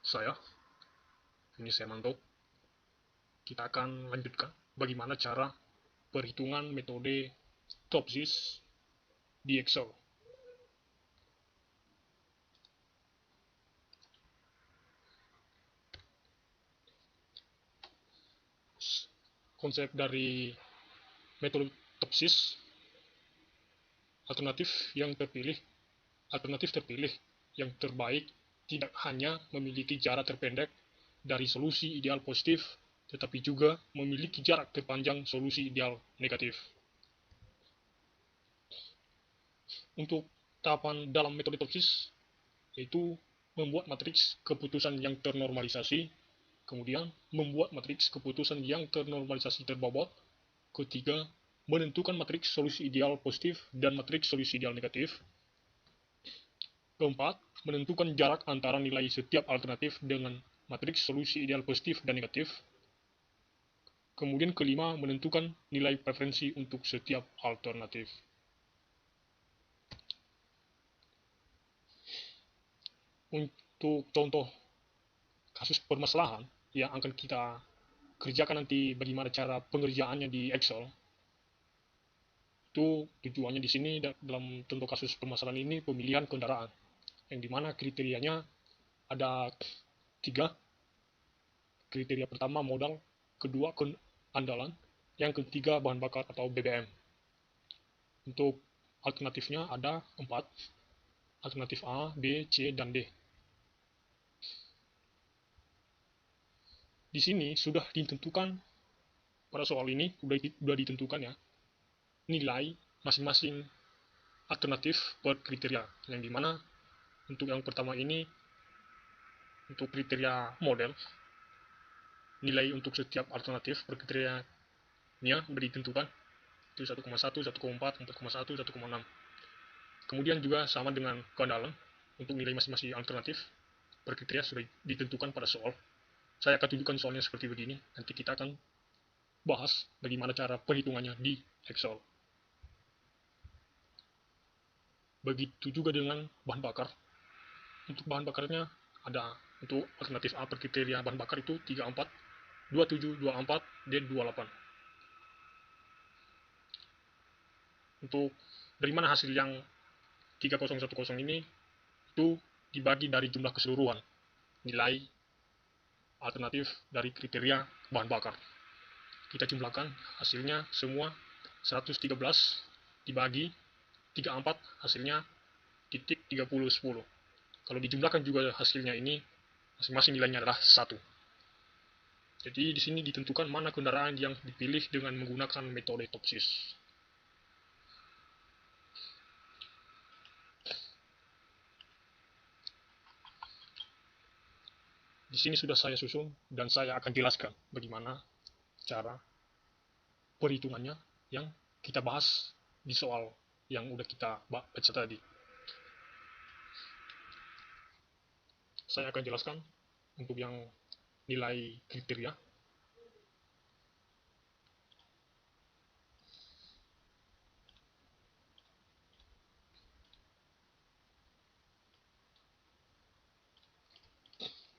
saya. Ini saya mantau. Kita akan lanjutkan bagaimana cara perhitungan metode Topsys di Excel. Konsep dari metode Topsys, alternatif terpilih yang terbaik tidak hanya memiliki jarak terpendek dari solusi ideal positif, tetapi juga memiliki jarak terpanjang solusi ideal negatif. Untuk tahapan dalam metode Topsys, yaitu membuat matriks keputusan yang ternormalisasi, kemudian membuat matriks keputusan yang ternormalisasi terbobot, ketiga, menentukan matriks solusi ideal positif dan matriks solusi ideal negatif, keempat, menentukan jarak antara nilai setiap alternatif dengan matriks solusi ideal positif dan negatif, kemudian kelima, menentukan nilai preferensi untuk setiap alternatif. Untuk contoh kasus permasalahan yang akan kita kerjakan nanti, bagaimana cara pengerjaannya di Excel, itu tujuannya di sini dalam contoh kasus permasalahan ini pemilihan kendaraan, yang dimana kriterianya ada 3. Kriteria pertama modal, kedua keandalan, yang ketiga bahan bakar atau BBM. Untuk alternatifnya ada 4, alternatif A, B, C, dan D. Di sini sudah ditentukan, pada soal ini sudah ditentukan ya, nilai masing-masing alternatif per kriteria, yang dimana untuk yang pertama ini, untuk kriteria model, nilai untuk setiap alternatif per kriterianya sudah ditentukan, itu 1,1, 1,4, 4,1, 1,6. Kemudian juga sama dengan keandalan, untuk nilai masing-masing alternatif per kriteria sudah ditentukan pada soal. Saya akan tunjukkan soalnya seperti begini, nanti kita akan bahas bagaimana cara perhitungannya di Excel. Begitu juga dengan bahan bakar. Untuk bahan bakarnya ada, untuk alternatif A per kriteria bahan bakar itu 34, 27, 24, dan 28. Untuk dari mana hasil yang 3010 ini, itu dibagi dari jumlah keseluruhan nilai alternatif dari kriteria bahan bakar. Kita jumlahkan hasilnya semua 113 dibagi 34, hasilnya titik 3010. Kalau dijumlahkan juga hasilnya ini, masing-masing nilainya adalah 1. Jadi di sini ditentukan mana kendaraan yang dipilih dengan menggunakan metode Topsys. Di sini sudah saya susun dan saya akan jelaskan bagaimana cara perhitungannya yang kita bahas di soal yang udah kita baca tadi. Saya akan jelaskan untuk yang nilai kriteria.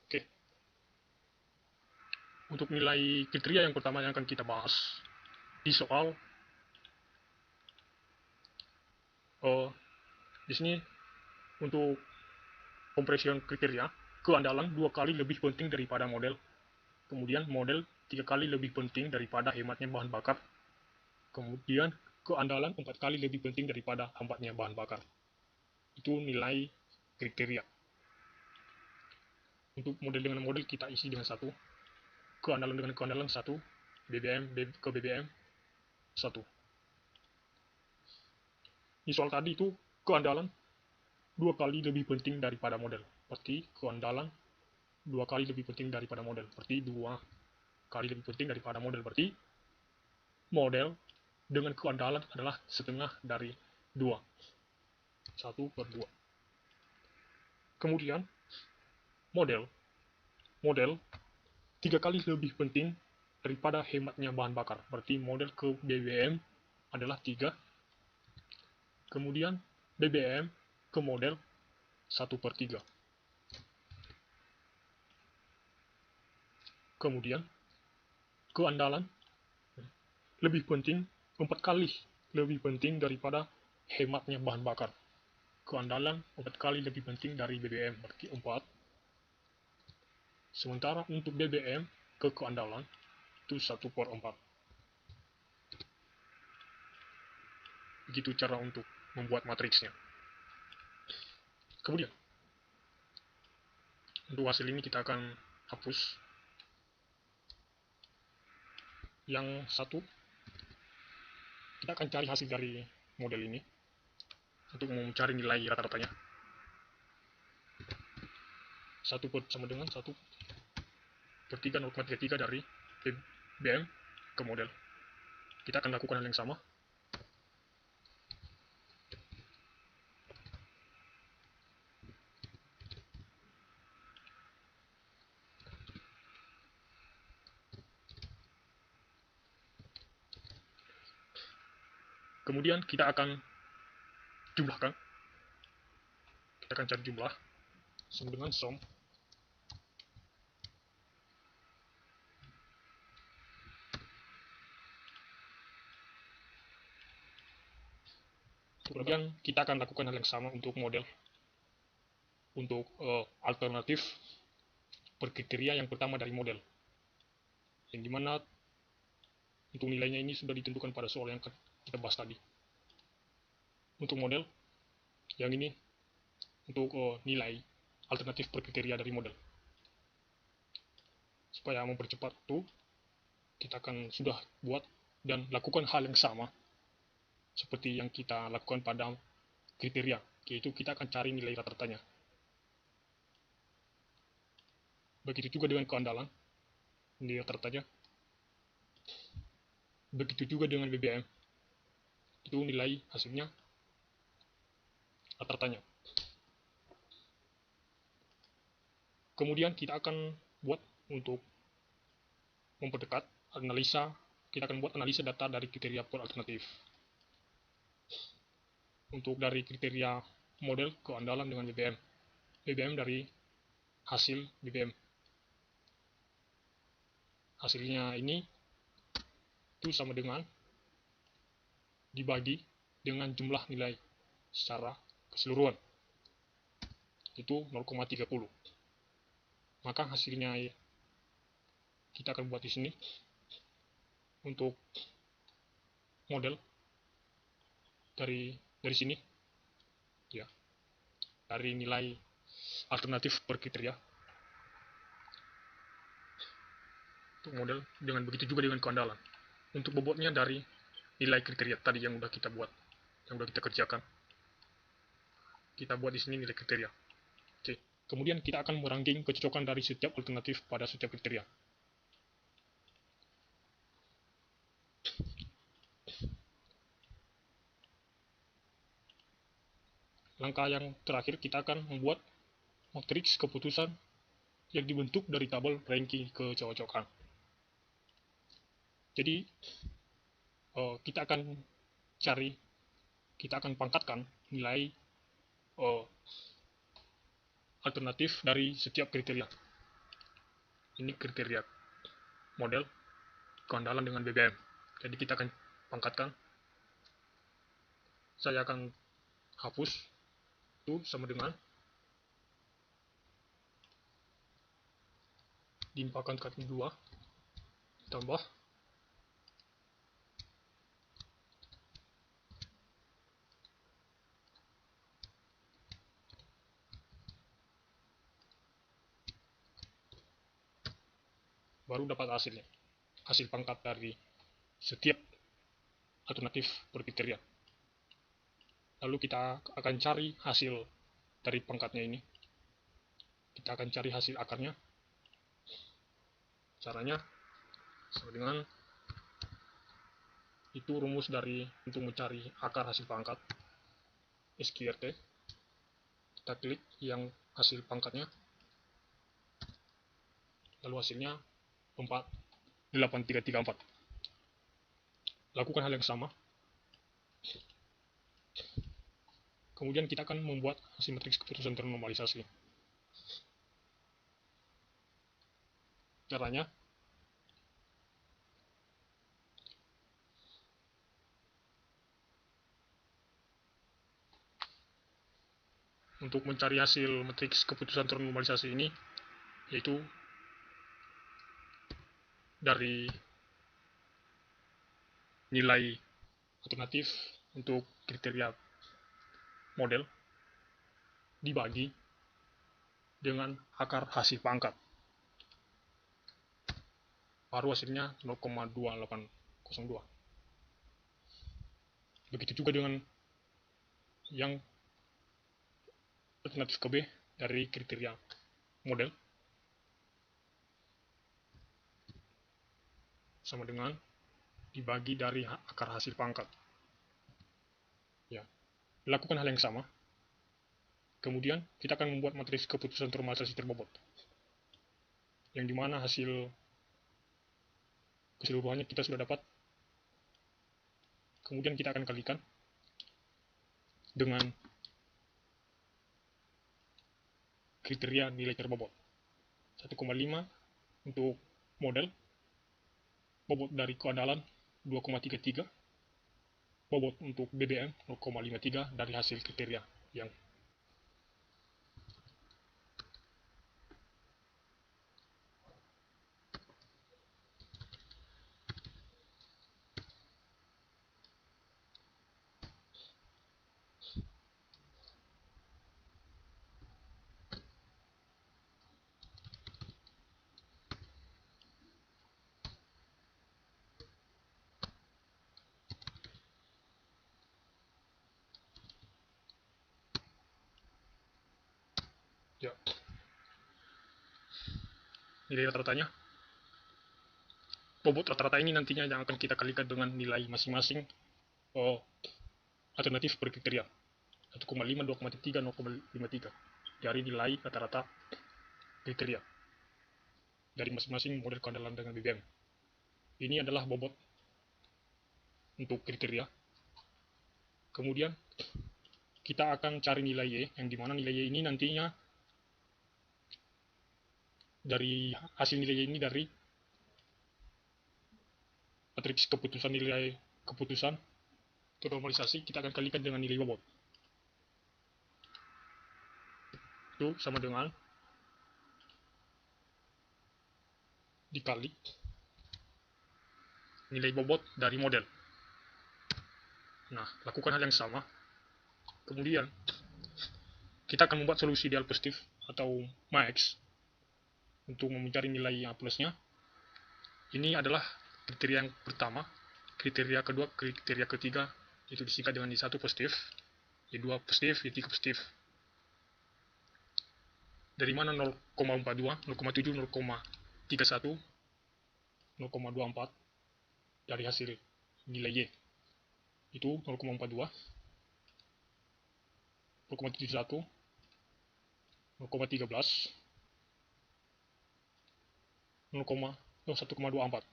Oke. Untuk nilai kriteria yang pertama yang akan kita bahas di soal, di sini untuk compression kriteria, keandalan 2 kali lebih penting daripada model. Kemudian model 3 kali lebih penting daripada hematnya bahan bakar. Kemudian keandalan 4 kali lebih penting daripada hambatnya bahan bakar. Itu nilai kriteria. Untuk model dengan model kita isi dengan 1, keandalan dengan keandalan 1, BBM ke BBM 1. Di soal tadi itu keandalan 2 kali lebih penting daripada model. Berarti keandalan 2 kali lebih penting daripada model. Berarti 2 kali lebih penting daripada model. Berarti model dengan keandalan adalah setengah dari 2. 1/2. Kemudian model 3 kali lebih penting daripada hematnya bahan bakar. Berarti model ke BBM adalah 3. Kemudian BBM ke model 1/3. Kemudian keandalan lebih penting 4 kali lebih penting daripada hematnya bahan bakar. Keandalan 4 kali lebih penting dari BBM, berarti 4. Sementara untuk BBM ke keandalan itu 1/4. Begitu cara untuk membuat matriksnya. Kemudian untuk hasil ini kita akan hapus yang satu. Kita akan cari hasil dari model ini untuk mencari nilai rata-ratanya. 1 sama dengan 1/3 0,33 dari BBM ke model. Kita akan lakukan hal yang sama. Kemudian kita akan jumlahkan. Kita akan cari jumlah sama dengan sum. Kemudian kita akan lakukan hal yang sama untuk model. Untuk alternatif per kriteria yang pertama dari model. Yang dimana untuk nilainya ini sudah ditentukan pada soal yang kita bahas tadi. Untuk model yang ini untuk nilai alternatif per kriteria dari model. Supaya mempercepat itu, kita akan sudah buat dan lakukan hal yang sama seperti yang kita lakukan pada kriteria, yaitu kita akan cari nilai rata-ratanya. Begitu juga dengan keandalan, nilai rata-ratanya. Begitu juga dengan BBM, itu nilai hasilnya rata-ratanya. Kemudian kita akan buat untuk memperdekat analisa, kita akan buat analisa data dari kriteria per alternatif. Untuk dari kriteria model keandalan dengan BBM. BBM dari hasil BBM. Hasilnya ini itu sama dengan dibagi dengan jumlah nilai secara keseluruhan. Itu 0,30. Maka hasilnya kita akan buat di sini untuk model dari sini ya, dari nilai alternatif per kriteria untuk model. Dengan begitu juga dengan keandalan. Untuk bobotnya dari nilai kriteria tadi yang udah kita buat, yang udah kita kerjakan, kita buat di sini nilai kriteria. Oke. Kemudian kita akan merangking kecocokan dari setiap alternatif pada setiap kriteria. Langkah yang terakhir, kita akan membuat matriks keputusan yang dibentuk dari tabel ranking kecocokan. Jadi kita akan pangkatkan nilai alternatif dari setiap kriteria. Ini kriteria model keandalan dengan BBM. Jadi kita akan pangkatkan. Saya akan hapus itu sama dengan dipangkatkan 2 tambah baru dapat hasilnya. Hasil pangkat dari setiap alternatif per kriteria. Lalu kita akan cari hasil dari pangkatnya ini. Kita akan cari hasil akarnya. Caranya sama dengan itu rumus dari untuk mencari akar hasil pangkat SQRT. Kita klik yang hasil pangkatnya. Lalu hasilnya 8334. Lakukan hal yang sama. Kemudian kita akan membuat hasil matriks keputusan ternormalisasi. Caranya untuk mencari hasil matriks keputusan ternormalisasi ini, yaitu dari nilai alternatif untuk kriteria model dibagi dengan akar hasil pangkat. Baru hasilnya 0,2802. Begitu juga dengan yang alternatif ke B dari kriteria model, sama dengan dibagi dari akar hasil pangkat. Ya, lakukan hal yang sama. Kemudian kita akan membuat matriks keputusan ternormalisasi terbobot, yang dimana hasil keseluruhannya kita sudah dapat. Kemudian kita akan kalikan dengan kriteria nilai terbobot 1,5 untuk model, bobot dari keandalan 2,33, bobot untuk BBM 0,53 dari hasil kriteria yang ya, nilai rata-ratanya. Bobot rata-rata ini nantinya yang akan kita kalikan dengan nilai masing-masing alternatif per kriteria 1,5, 2,3, 0,53 dari nilai rata-rata kriteria dari masing-masing model keandalan dengan BBM. Ini adalah bobot untuk kriteria. Kemudian kita akan cari nilai Y, yang dimana nilai Y ini nantinya dari hasil nilai Y ini dari matriks keputusan nilai keputusan ternormalisasi, kita akan kalikan dengan nilai bobot. Itu sama dengan dikali nilai bobot dari model. Nah, lakukan hal yang sama. Kemudian kita akan membuat solusi ideal positif atau max untuk mencari nilai yang plusnya. Ini adalah kriteria yang pertama. Kriteria kedua, kriteria ketiga itu disingkat dengan Y1 positif, Y2 positif, Y3 positif. Dari mana 0,42, 0,7, 0,31, 0,24 dari hasil nilai Y itu 0,42, 0,71, 0,13, 1,24.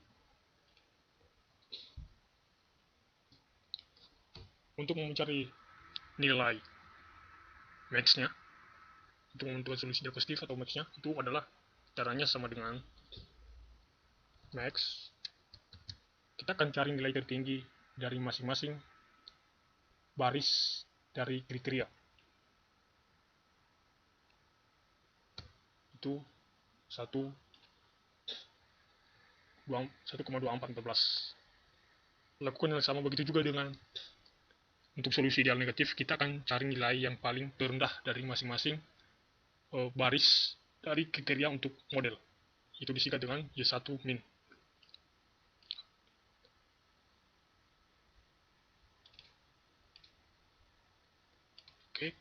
Untuk mencari nilai max-nya, untuk menentukan solusi ideal positif atau max-nya, itu adalah caranya sama dengan max. Kita akan cari nilai tertinggi dari masing-masing baris dari kriteria. Itu 1,2414. Lakukan yang sama begitu juga dengan untuk solusi ideal negatif, kita akan cari nilai yang paling terendah dari masing-masing baris dari kriteria untuk model. Itu disingkat dengan Y1 min. Oke.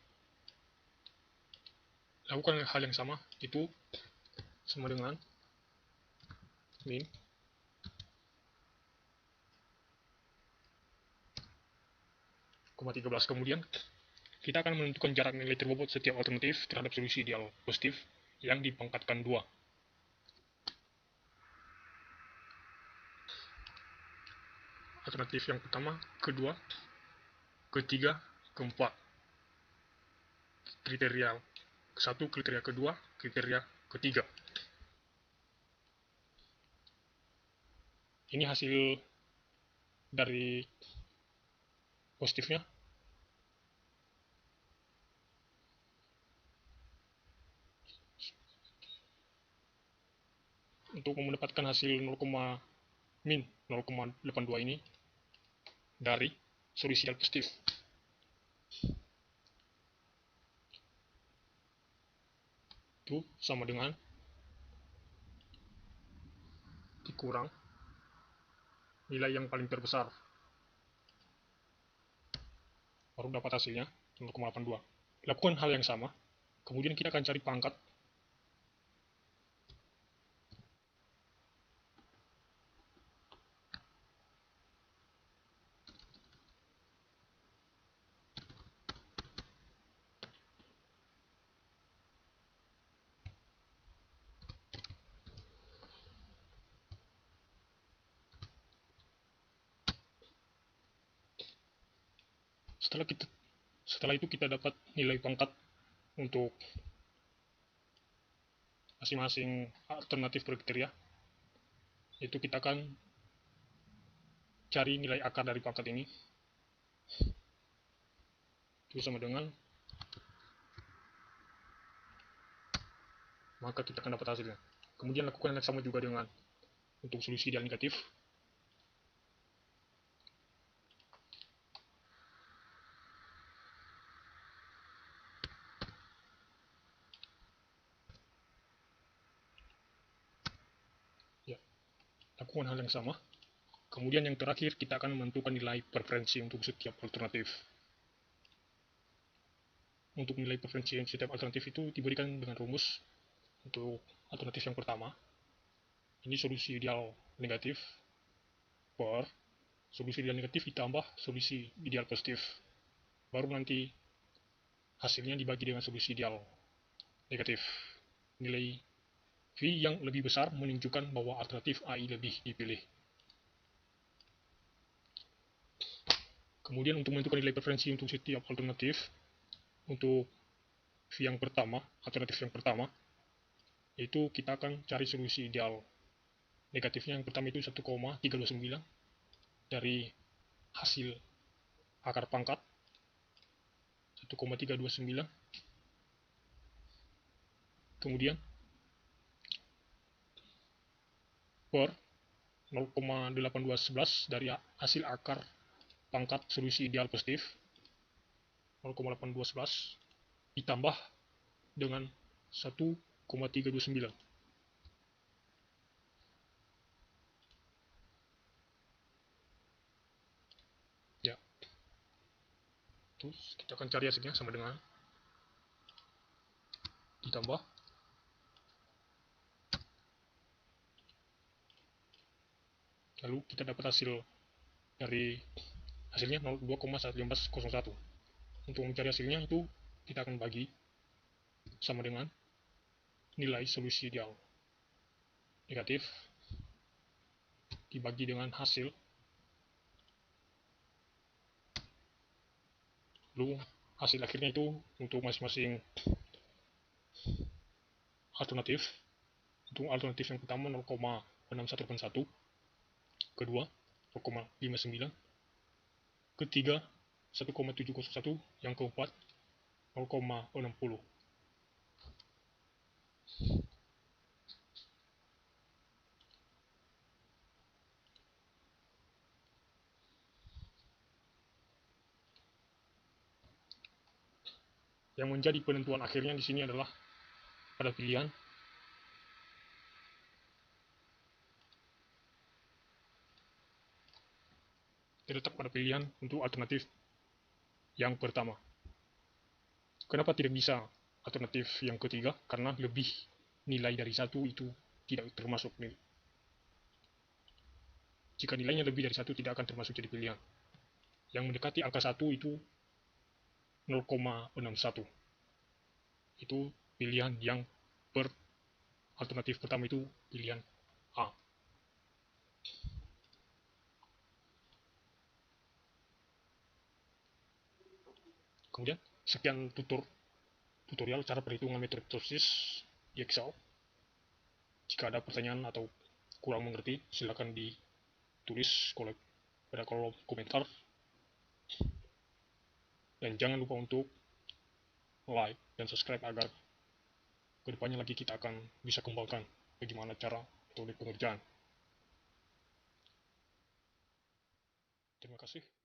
Lakukan hal yang sama, itu sama dengan min 0,13. Kemudian kita akan menentukan jarak nilai terbobot setiap alternatif terhadap solusi ideal positif yang dipangkatkan 2. Alternatif yang pertama, kedua, ketiga, keempat. Kriteria ke-1, kriteria kedua, kriteria ketiga. Ini hasil dari positifnya. untuk mendapatkan hasil min 0,82 ini dari solusi ideal positif. Itu sama dengan dikurang nilai yang paling terbesar, baru dapat hasilnya 0,82. Lakukan hal yang sama, kemudian kita akan cari pangkat. Setelah itu kita dapat nilai pangkat untuk masing-masing alternatif kriteria. Itu kita akan cari nilai akar dari pangkat ini. Itu sama dengan, maka kita akan dapat hasilnya. Kemudian lakukan yang sama juga dengan untuk solusi ideal negatif. Ya, lakukan hal yang sama. Kemudian yang terakhir kita akan menentukan nilai preferensi untuk setiap alternatif. Untuk nilai preferensi setiap alternatif itu diberikan dengan rumus. Untuk alternatif yang pertama, ini solusi ideal negatif per solusi ideal negatif ditambah solusi ideal positif. Baru nanti hasilnya dibagi dengan solusi ideal negatif. Nilai V yang lebih besar menunjukkan bahwa alternatif AI lebih dipilih. Kemudian untuk menentukan nilai preferensi untuk setiap alternatif, untuk V yang pertama, alternatif yang pertama, itu kita akan cari solusi ideal negatifnya. Yang pertama itu 1,329 dari hasil akar pangkat 1,329. Kemudian per 0,8211 dari hasil akar pangkat solusi ideal positif 0,8211 ditambah dengan 1,329. Ya, terus kita akan cari hasilnya sama dengan ditambah lalu kita dapat hasil dari hasilnya 2,1501. Untuk mencari hasilnya itu kita akan bagi sama dengan nilai solusi ideal negatif dibagi dengan hasil, lalu hasil akhirnya itu untuk masing-masing alternatif. Untuk alternatif yang pertama 0,6181, kedua 0,59, ketiga 1,701, yang keempat 0,60. Yang menjadi penentuan akhirnya di sini adalah pada pilihan terletak pada pilihan untuk alternatif yang pertama. Kenapa tidak bisa alternatif yang ketiga? Karena lebih nilai dari satu itu tidak termasuk nih. Jika nilainya lebih dari satu tidak akan termasuk jadi pilihan. Yang mendekati angka 1 itu 0,61. Itu pilihan yang per alternatif pertama itu pilihan A. Kemudian sekian tutorial cara perhitungan metode proses di Excel. Jika ada pertanyaan atau kurang mengerti, silakan ditulis pada kolom komentar. Dan jangan lupa untuk like dan subscribe agar kedepannya lagi kita akan bisa kembangkan bagaimana cara atau unit pengerjaan. Terima kasih.